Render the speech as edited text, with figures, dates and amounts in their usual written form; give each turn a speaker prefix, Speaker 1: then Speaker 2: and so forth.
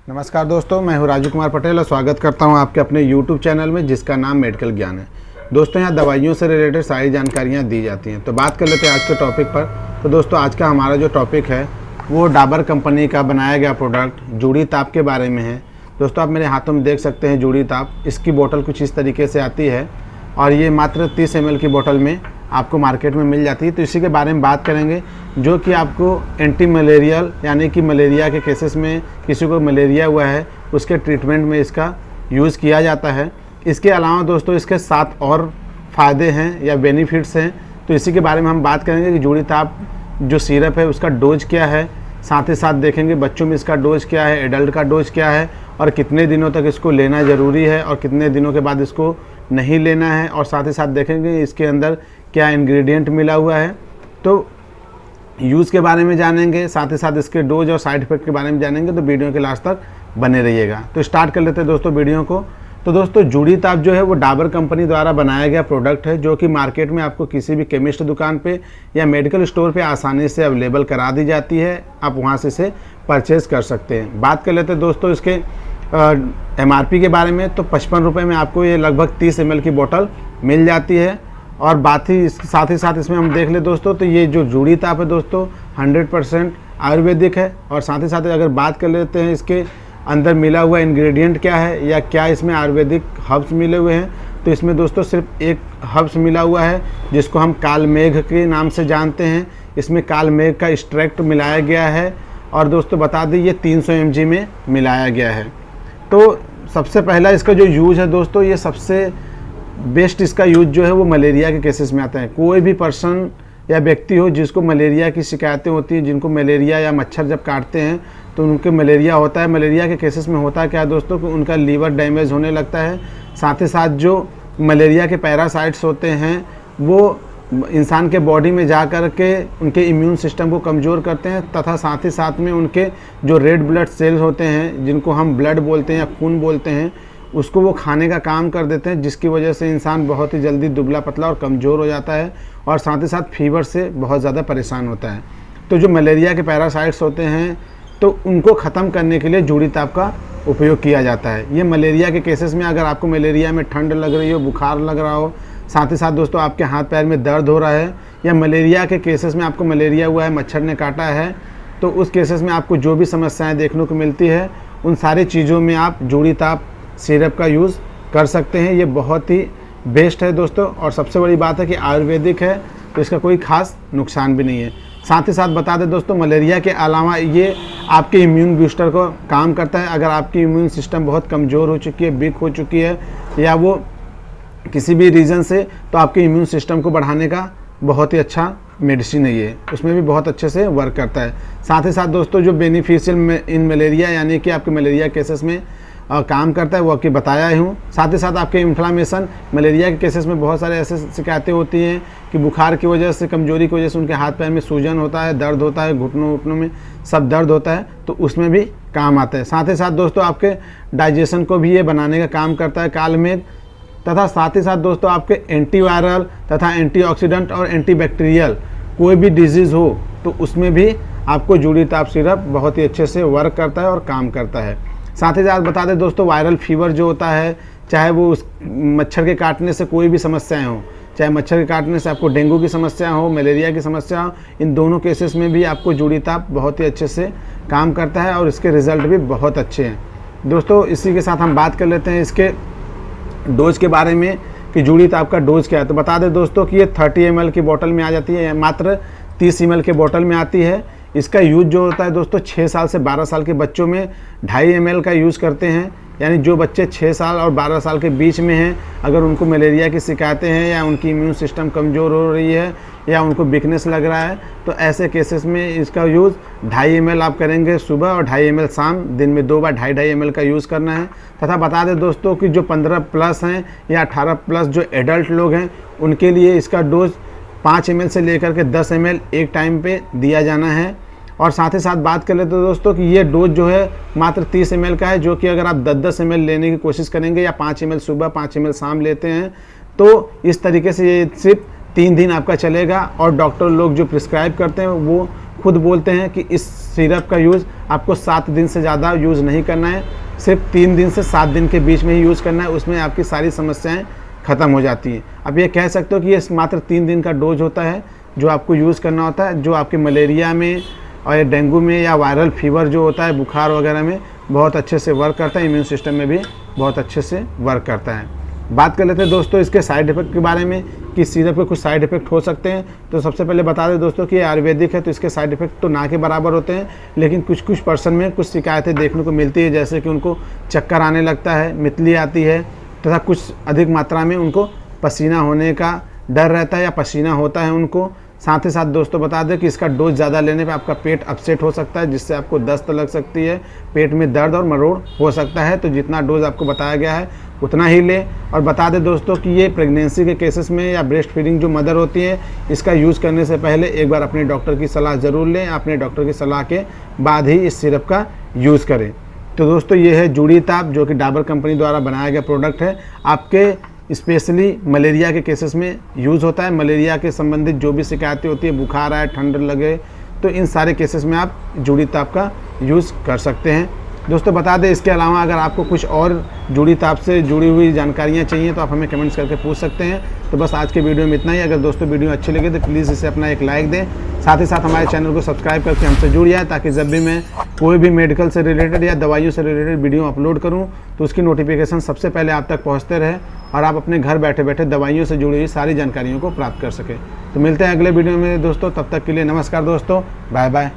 Speaker 1: नमस्कार दोस्तों, मैं हूं राजू कुमार पटेल और स्वागत करता हूं आपके अपने YouTube चैनल में जिसका नाम मेडिकल ज्ञान है। दोस्तों यहां दवाइयों से रिलेटेड सारी जानकारियां दी जाती हैं। तो बात कर लेते हैं आज के टॉपिक पर। तो दोस्तों आज का हमारा जो टॉपिक है वो डाबर कंपनी का बनाया गया प्रोडक्ट जूड़ी ताप के बारे में है। दोस्तों आप मेरे हाथों में देख सकते हैं जूड़ी ताप। इसकी बोतल कुछ इस तरीके से आती है और ये मात्र 30 ml की बोतल में आपको मार्केट में मिल जाती है। तो इसी के बारे में बात करेंगे जो कि आपको एंटी मलेरियल यानी कि मलेरिया के केसेस में किसी को मलेरिया हुआ है उसके ट्रीटमेंट में इसका यूज़ किया जाता है। इसके अलावा दोस्तों इसके 7 और फ़ायदे हैं या बेनिफिट्स हैं। तो इसी के बारे में हम बात करेंगे कि जूड़ी ताप जो सिरप है उसका डोज क्या है, साथ ही साथ देखेंगे बच्चों में इसका डोज क्या है, एडल्ट का डोज क्या है और कितने दिनों तक इसको लेना ज़रूरी है और कितने दिनों के बाद इसको नहीं लेना है, और साथ ही साथ देखेंगे इसके अंदर क्या इंग्रेडिएंट मिला हुआ है। तो यूज़ के बारे में जानेंगे, साथ ही साथ इसके डोज और साइड इफ़ेक्ट के बारे में जानेंगे। तो वीडियो के लास्ट तक बने रहिएगा। तो स्टार्ट कर लेते हैं दोस्तों वीडियो को। तो दोस्तों जूड़ी ताप जो है वो डाबर कंपनी द्वारा बनाया गया प्रोडक्ट है जो कि मार्केट में आपको किसी भी केमिस्ट दुकान पे या मेडिकल स्टोर पे आसानी से अवेलेबल करा दी जाती है। आप वहाँ से इसे परचेज़ कर सकते हैं। बात कर लेते हैं दोस्तों इसके MRP के बारे में। तो 55 रुपये में आपको ये लगभग 30 ml की बोतल मिल जाती है। और बात ही साथ इसमें हम देख ले दोस्तों तो ये जो जूड़ी ताप है दोस्तों 100% आयुर्वेदिक है। और साथ ही साथ अगर बात कर लेते हैं इसके अंदर मिला हुआ इंग्रेडिएंट क्या है या क्या इसमें आयुर्वेदिक हर्ब्स मिले हुए हैं, तो इसमें दोस्तों सिर्फ एक हर्ब्स मिला हुआ है जिसको हम काल मेघ के नाम से जानते हैं। इसमें काल मेघ का एक्सट्रैक्ट मिलाया गया है और दोस्तों बता दें ये 300 mg में मिलाया गया है। तो सबसे पहला इसका जो यूज़ है दोस्तों, ये सबसे बेस्ट इसका यूज जो है वो मलेरिया के केसेस में आता है। कोई भी पर्सन या व्यक्ति हो जिसको मलेरिया की शिकायतें होती हैं, जिनको मलेरिया या मच्छर जब काटते हैं तो उनके मलेरिया होता है। मलेरिया के केसेस में होता है क्या दोस्तों कि उनका लीवर डैमेज होने लगता है। साथ ही साथ जो मलेरिया के पैरासाइट्स होते हैं वो इंसान के बॉडी में जा कर के उनके इम्यून सिस्टम को कमज़ोर करते हैं, तथा साथ ही साथ में उनके जो रेड ब्लड सेल्स होते हैं जिनको हम ब्लड बोलते हैं या खून बोलते हैं उसको वो खाने का काम कर देते हैं, जिसकी वजह से इंसान बहुत ही जल्दी दुबला पतला और कमज़ोर हो जाता है और साथ ही साथ फीवर से बहुत ज़्यादा परेशान होता है। तो जो मलेरिया के पैरासाइट्स होते हैं तो उनको ख़त्म करने के लिए जूड़ी ताप का उपयोग किया जाता है। ये मलेरिया के केसेस में अगर आपको मलेरिया में ठंड लग रही हो, बुखार लग रहा हो, साथ ही साथ दोस्तों आपके हाथ पैर में दर्द हो रहा है, या मलेरिया के केसेस में आपको मलेरिया हुआ है, मच्छर ने काटा है, तो उस केसेस में आपको जो भी समस्याएँ देखने को मिलती है उन सारी चीज़ों में आप जूड़ी ताप सिरप का यूज़ कर सकते हैं। ये बहुत ही बेस्ट है दोस्तों। और सबसे बड़ी बात है कि आयुर्वेदिक है तो इसका कोई ख़ास नुकसान भी नहीं है। साथ ही साथ बता दें दोस्तों मलेरिया के अलावा ये आपके इम्यून बूस्टर को काम करता है। अगर आपकी इम्यून सिस्टम बहुत कमज़ोर हो चुकी है, वीक हो चुकी है या वो किसी भी रीज़न से, तो आपके इम्यून सिस्टम को बढ़ाने का बहुत ही अच्छा मेडिसिन है ये, उसमें भी बहुत अच्छे से वर्क करता है। साथ ही साथ दोस्तों जो बेनिफिशियल इन मलेरिया यानी कि आपके मलेरिया केसेस में काम करता है वो आपके बताया ही हूँ। साथ ही साथ आपके इन्फ्लामेशन, मलेरिया के केसेस में बहुत सारे ऐसे शिकायतें होती हैं कि बुखार की वजह से, कमजोरी की वजह से उनके हाथ पैर में सूजन होता है, दर्द होता है, घुटनों में सब दर्द होता है, तो उसमें भी काम आता है। साथ ही साथ दोस्तों आपके डाइजेशन को भी ये बनाने का काम करता है काल मेघ, तथा साथ ही साथ दोस्तों आपके एंटीवायरल तथा एंटीऑक्सीडेंट और एंटीबैक्टीरियल कोई भी डिजीज़ हो तो उसमें भी आपको जूड़ी ताप सिरप बहुत ही अच्छे से वर्क करता है और काम करता है। साथ ही साथ बता दें दोस्तों वायरल फीवर जो होता है, चाहे वो उस मच्छर के काटने से कोई भी समस्याएं हो, चाहे मच्छर के काटने से आपको डेंगू की समस्या हो, मलेरिया की समस्या हो, इन दोनों केसेस में भी आपको जूड़ी ताप बहुत ही अच्छे से काम करता है और इसके रिज़ल्ट भी बहुत अच्छे हैं दोस्तों। इसी के साथ हम बात कर लेते हैं इसके डोज के बारे में कि जूड़ी ताप का डोज क्या है। तो बता दें दोस्तों कि ये 30 ml की बोतल में आ जाती है, मात्र 30 ml के बोतल में आती है। इसका यूज जो होता है दोस्तों 6 साल से 12 साल के बच्चों में 2.5 ml का यूज़ करते हैं। यानी जो बच्चे 6 साल और 12 साल के बीच में हैं, अगर उनको मलेरिया की शिकायतें हैं या उनकी इम्यून सिस्टम कमज़ोर हो रही है या उनको वीकनेस लग रहा है, तो ऐसे केसेस में इसका यूज़ 2.5 ml आप करेंगे सुबह और 2.5 ml शाम, दिन में 2 बार 2.5 ml का यूज़ करना है। तथा बता दें दोस्तों कि जो 15+ हैं या 18+ जो एडल्ट लोग हैं उनके लिए इसका डोज 5 ml से लेकर के 10 ml एक टाइम पे दिया जाना है। और साथ ही साथ बात कर लेते दोस्तों कि ये डोज जो है मात्र 30 ml का है, जो कि अगर आप 10-10 ml लेने की कोशिश करेंगे या 5 ml सुबह 5 ml शाम लेते हैं तो इस तरीके से ये सिर्फ 3 दिन आपका चलेगा। और डॉक्टर लोग जो प्रिस्क्राइब करते हैं वो खुद बोलते हैं कि इस सिरप का यूज़ आपको 7 दिन से ज़्यादा यूज़ नहीं करना है, सिर्फ 3 दिन से 7 दिन के बीच में ही यूज़ करना है, उसमें आपकी सारी समस्याएं ख़त्म हो जाती हैं। अब ये कह सकते हो कि ये मात्र 3 दिन का डोज होता है जो आपको यूज़ करना होता है, जो आपके मलेरिया में और डेंगू में या वायरल फीवर जो होता है, बुखार वगैरह में बहुत अच्छे से वर्क करता है, इम्यून सिस्टम में भी बहुत अच्छे से वर्क करता है। बात कर लेते हैं दोस्तों इसके साइड इफ़ेक्ट के बारे में कि सिरप के कुछ साइड इफ़ेक्ट हो सकते हैं। तो सबसे पहले बता दें दोस्तों कि ये आयुर्वेदिक है, तो इसके साइड इफ़ेक्ट तो ना के बराबर होते हैं, लेकिन कुछ कुछ पर्सन में कुछ शिकायतें देखने को मिलती है, जैसे कि उनको चक्कर आने लगता है, मितली आती है, तथा कुछ अधिक मात्रा में उनको पसीना होने का डर रहता है या पसीना होता है उनको। साथ ही साथ दोस्तों बता दें कि इसका डोज ज़्यादा लेने पे आपका पेट अपसेट हो सकता है, जिससे आपको दस्त लग सकती है, पेट में दर्द और मरोड़ हो सकता है। तो जितना डोज आपको बताया गया है उतना ही ले। और बता दें दोस्तों कि ये प्रेगनेंसी के केसेस में या ब्रेस्ट फीडिंग जो मदर होती है, इसका यूज़ करने से पहले एक बार अपने डॉक्टर की सलाह ज़रूर लें। अपने डॉक्टर की सलाह के बाद ही इस सिरप का यूज़ करें। तो दोस्तों ये है जूड़ी ताप, जो कि डाबर कंपनी द्वारा बनाया गया प्रोडक्ट है। आपके स्पेशली मलेरिया के केसेस में यूज़ होता है। मलेरिया के संबंधित जो भी शिकायतें होती है, बुखार आए, ठंड लगे, तो इन सारे केसेस में आप जूड़ी ताप का यूज़ कर सकते हैं। दोस्तों बता दें इसके अलावा अगर आपको कुछ और जूड़ी ताप से जुड़ी हुई जानकारियाँ चाहिए तो आप हमें कमेंट्स करके पूछ सकते हैं। तो बस आज के वीडियो में इतना ही। अगर दोस्तों वीडियो अच्छी लगे तो प्लीज़ इसे अपना एक लाइक दें, साथ ही साथ हमारे चैनल को सब्सक्राइब करके हमसे जुड़ जाए, ताकि जब भी मैं कोई भी मेडिकल से रिलेटेड या दवाइयों से रिलेटेड वीडियो अपलोड करूं तो उसकी नोटिफिकेशन सबसे पहले आप तक पहुंचते रहे और आप अपने घर बैठे बैठे दवाइयों से जुड़ी हुई सारी जानकारियों को प्राप्त कर सकें। तो मिलते हैं अगले वीडियो में दोस्तों, तब तक के लिए नमस्कार दोस्तों, बाय बाय।